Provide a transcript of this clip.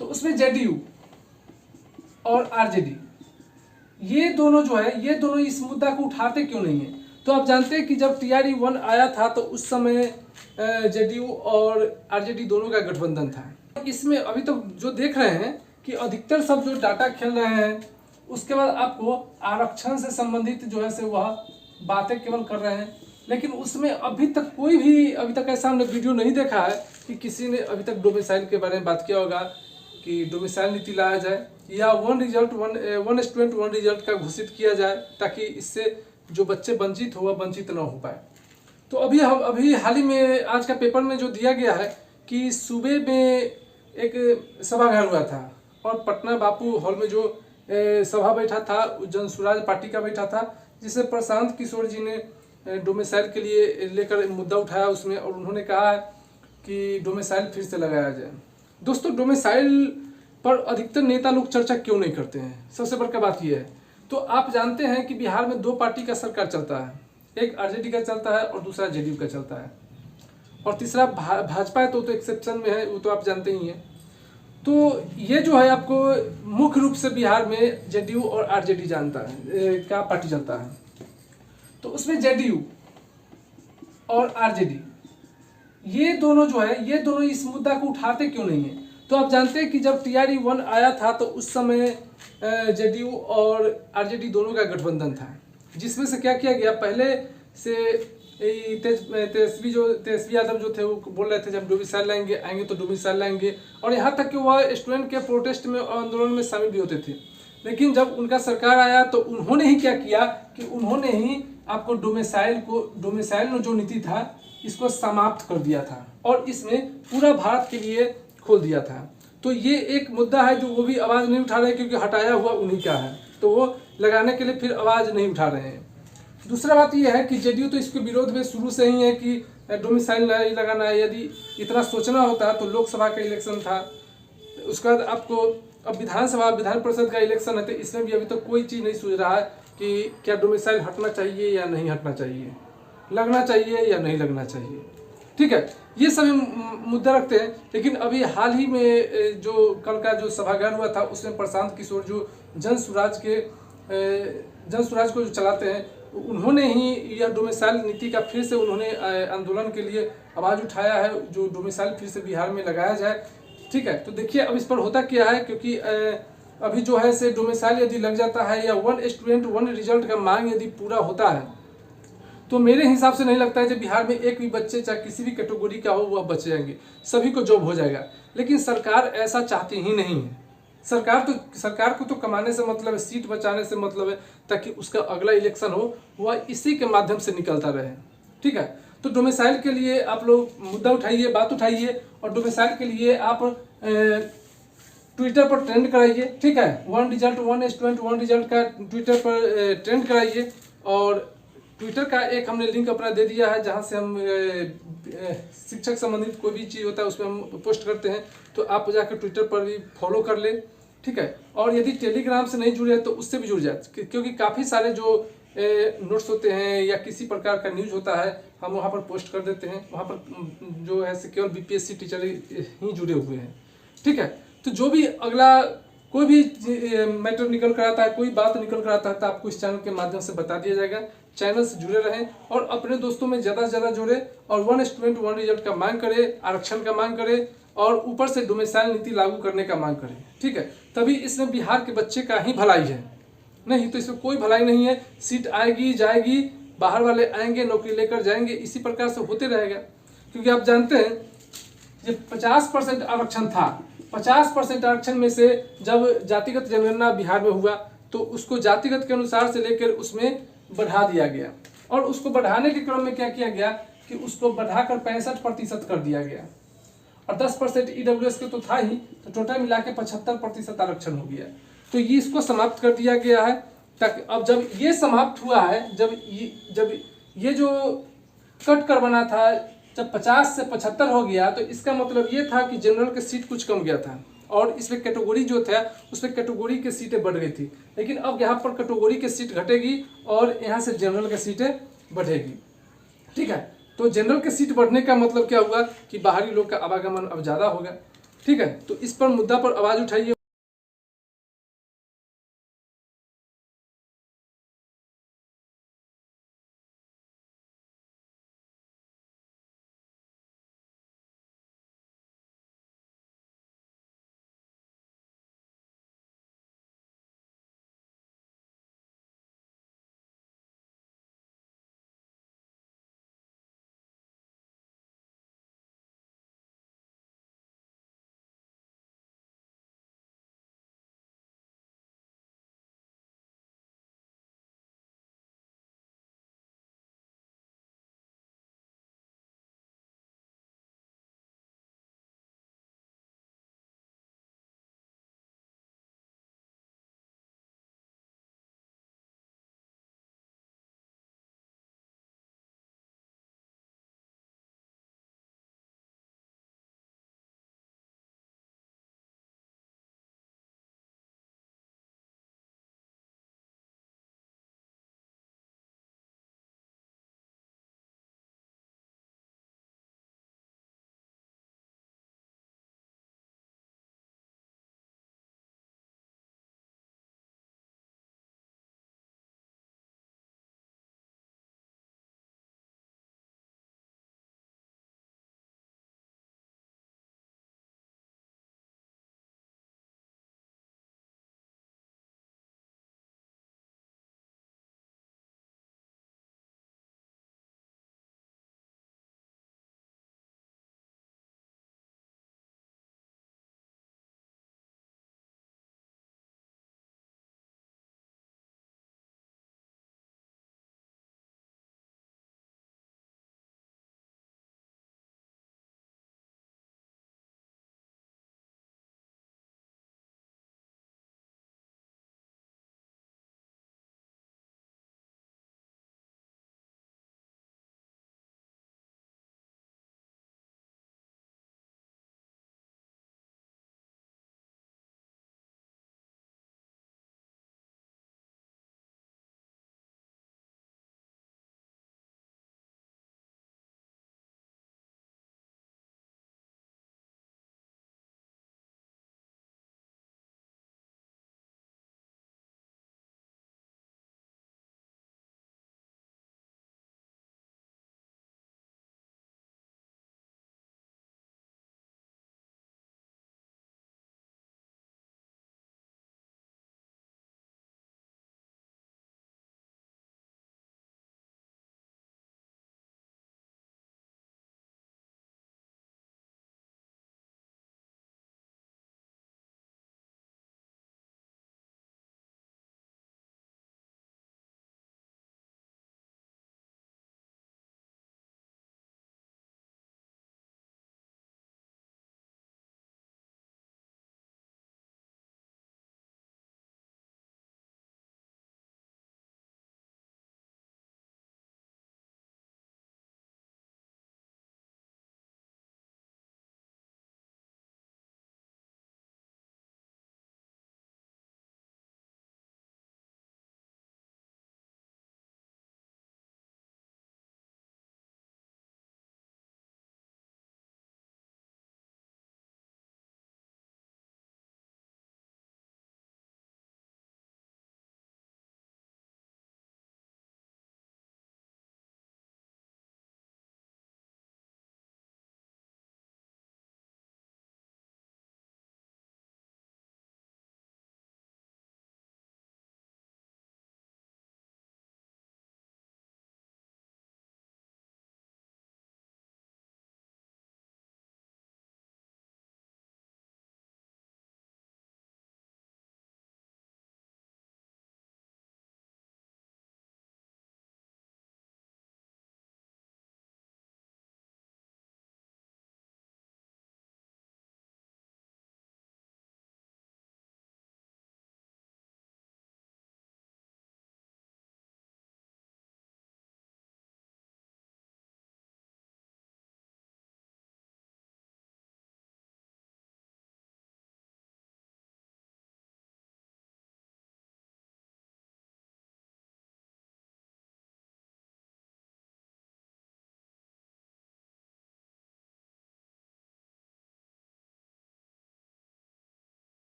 तो उसमें जेडीयू और आरजेडी ये दोनों जो है, ये दोनों इस मुद्दा को उठाते क्यों नहीं है? तो आप जानते हैं कि जब TRE 1 आया था तो उस समय जेडीयू और आरजेडी दोनों का गठबंधन था। इसमें अभी तो जो देख रहे हैं कि अधिकतर सब जो डाटा खेल रहे हैं, उसके बाद आपको आरक्षण से संबंधित जो है से वह बातें केवल कर रहे हैं, लेकिन उसमें अभी तक कोई भी अभी तक ऐसा हमने वीडियो नहीं देखा है कि किसी ने अभी तक डोमिसाइल के बारे में बात किया होगा कि डोमिसाइल नीति लाया जाए या वन स्टूडेंट वन रिजल्ट का घोषित किया जाए, ताकि इससे जो बच्चे वंचित हो वह वंचित न हो पाए। तो अभी हाल ही में आज का पेपर में जो दिया गया है कि सूबे में एक सभागार हुआ था और पटना बापू हॉल में जो सभा बैठा था, जन स्वराज पार्टी का बैठा था, जिसे प्रशांत किशोर जी ने डोमिसाइल के लिए लेकर मुद्दा उठाया उसमें, और उन्होंने कहा कि डोमिसाइल फिर से लगाया जाए। दोस्तों, डोमिसाइल पर अधिकतर नेता लोग चर्चा क्यों नहीं करते हैं? सबसे बड़का बात यह है। तो आप जानते हैं कि बिहार में 2 पार्टी का सरकार चलता है, एक आरजेडी का चलता है और दूसरा जेडीयू का चलता है, और तीसरा भाजपा है, तो एक्सेप्शन में है, वो तो आप जानते ही हैं। तो ये जो है आपको मुख्य रूप से बिहार में जेडीयू और आरजेडी जानता है क्या पार्टी चलता है। तो उसमें जेडीयू और आरजेडी ये दोनों जो है, ये दोनों इस मुद्दा को उठाते क्यों नहीं है? तो आप जानते हैं कि जब TRE 1 आया था तो उस समय जेडीयू और आरजेडी दोनों का गठबंधन था, जिसमें से क्या किया गया, पहले से तेजस्वी यादव जो थे वो बोल रहे थे जब डोमिसाइल आएंगे तो डोमिसाइल लाएंगे, और यहाँ तक कि वह स्टूडेंट के प्रोटेस्ट में आंदोलन में शामिल भी होते थे। लेकिन जब उनका सरकार आया तो उन्होंने ही क्या किया कि उन्होंने ही आपको डोमिसाइल जो नीति था इसको समाप्त कर दिया था और इसमें पूरा भारत के लिए खोल दिया था। तो ये एक मुद्दा है जो वो भी आवाज़ नहीं उठा रहे, क्योंकि हटाया हुआ उन्हीं का है, तो वो लगाने के लिए फिर आवाज़ नहीं उठा रहे हैं। दूसरा बात यह है कि जेडीयू तो इसके विरोध में शुरू से ही है कि डोमिसाइल नहीं लगाना है। यदि इतना सोचना होता तो लोकसभा का इलेक्शन था, उसके बाद आपको अब विधान परिषद का इलेक्शन है, तो इसमें भी अभी तक कोई चीज़ नहीं सूझ रहा है कि क्या डोमिसाइल हटना चाहिए या नहीं हटना चाहिए, लगना चाहिए या नहीं लगना चाहिए। ठीक है, ये सभी मुद्दा रखते हैं। लेकिन अभी हाल ही में जो कल का जो सभागार हुआ था उसमें प्रशांत किशोर जो जन स्वराज को जो चलाते हैं, उन्होंने ही यह डोमिसाइल नीति का फिर से उन्होंने आंदोलन के लिए आवाज़ उठाया है, जो डोमिसाइल फिर से बिहार में लगाया जाए। ठीक है, तो देखिए अब इस पर होता क्या है, क्योंकि अभी जो है से डोमिसाइल यदि लग जाता है या वन स्टूडेंट वन रिजल्ट का मांग यदि पूरा होता है, तो मेरे हिसाब से नहीं लगता है कि बिहार में एक भी बच्चे चाहे किसी भी कैटेगरी का हो वह बच जाएंगे, सभी को जॉब हो जाएगा। लेकिन सरकार ऐसा चाहती ही नहीं है। सरकार को तो कमाने से मतलब है, सीट बचाने से मतलब है, ताकि उसका अगला इलेक्शन हो वह इसी के माध्यम से निकलता रहे। ठीक है, तो डोमिसाइल के लिए आप लोग मुद्दा उठाइए, बात उठाइए, और डोमिसाइल के लिए आप ट्विटर पर ट्रेंड कराइए। ठीक है, वन स्टूडेंट वन रिजल्ट का ट्विटर पर ट्रेंड कराइए, और ट्विटर का एक हमने लिंक अपना दे दिया है जहां से हम शिक्षक संबंधित कोई भी चीज़ होता है उसमें हम पोस्ट करते हैं, तो आप जाकर ट्विटर पर भी फॉलो कर लें। ठीक है, और यदि टेलीग्राम से नहीं जुड़े तो उससे भी जुड़ जाए, क्योंकि काफ़ी सारे जो नोट्स होते हैं या किसी प्रकार का न्यूज़ होता है हम वहाँ पर पोस्ट कर देते हैं। वहाँ पर जो है केवल BPSC टीचर ही जुड़े हुए हैं। ठीक है, तो जो भी अगला कोई भी मैटर निकल कर आता है, कोई बात निकल कर आता है, तो आपको इस चैनल के माध्यम से बता दिया जाएगा। चैनल से जुड़े रहें और अपने दोस्तों में ज़्यादा से ज़्यादा जुड़े, और वन स्टूडेंट वन रिजल्ट का मांग करें, आरक्षण का मांग करें, और ऊपर से डोमिसाइल नीति लागू करने का मांग करें। ठीक है, तभी इसमें बिहार के बच्चे का ही भलाई है, नहीं तो इसमें कोई भलाई नहीं है। सीट आएगी जाएगी, बाहर वाले आएंगे नौकरी लेकर जाएंगे, इसी प्रकार से होते रहेगा। क्योंकि आप जानते हैं जब 50% आरक्षण था, 50% आरक्षण में से जब जातिगत जनगणना बिहार में हुआ तो उसको जातिगत के अनुसार से लेकर उसमें बढ़ा दिया गया, और उसको बढ़ाने के क्रम में क्या किया गया कि उसको बढ़ाकर 65% कर दिया गया, और 10% EWS के तो था ही, तो टोटल मिला के 75% आरक्षण हो गया। तो ये इसको समाप्त कर दिया गया है, ताकि अब जब ये समाप्त हुआ है, जब ये जो कट कर बना था, जब 50 से 75 हो गया, तो इसका मतलब ये था कि जनरल के सीट कुछ कम गया था, और इसमें कैटेगरी जो था उसमें कैटेगरी की सीटें बढ़ गई थी। लेकिन अब यहाँ पर कैटेगरी की सीट घटेगी और यहाँ से जनरल की सीटें बढ़ेगी। ठीक है, तो जनरल की सीट बढ़ने का मतलब क्या हुआ कि बाहरी लोग का आवागमन अब ज़्यादा होगा। ठीक है, तो इस पर मुद्दा पर आवाज़ उठाइए।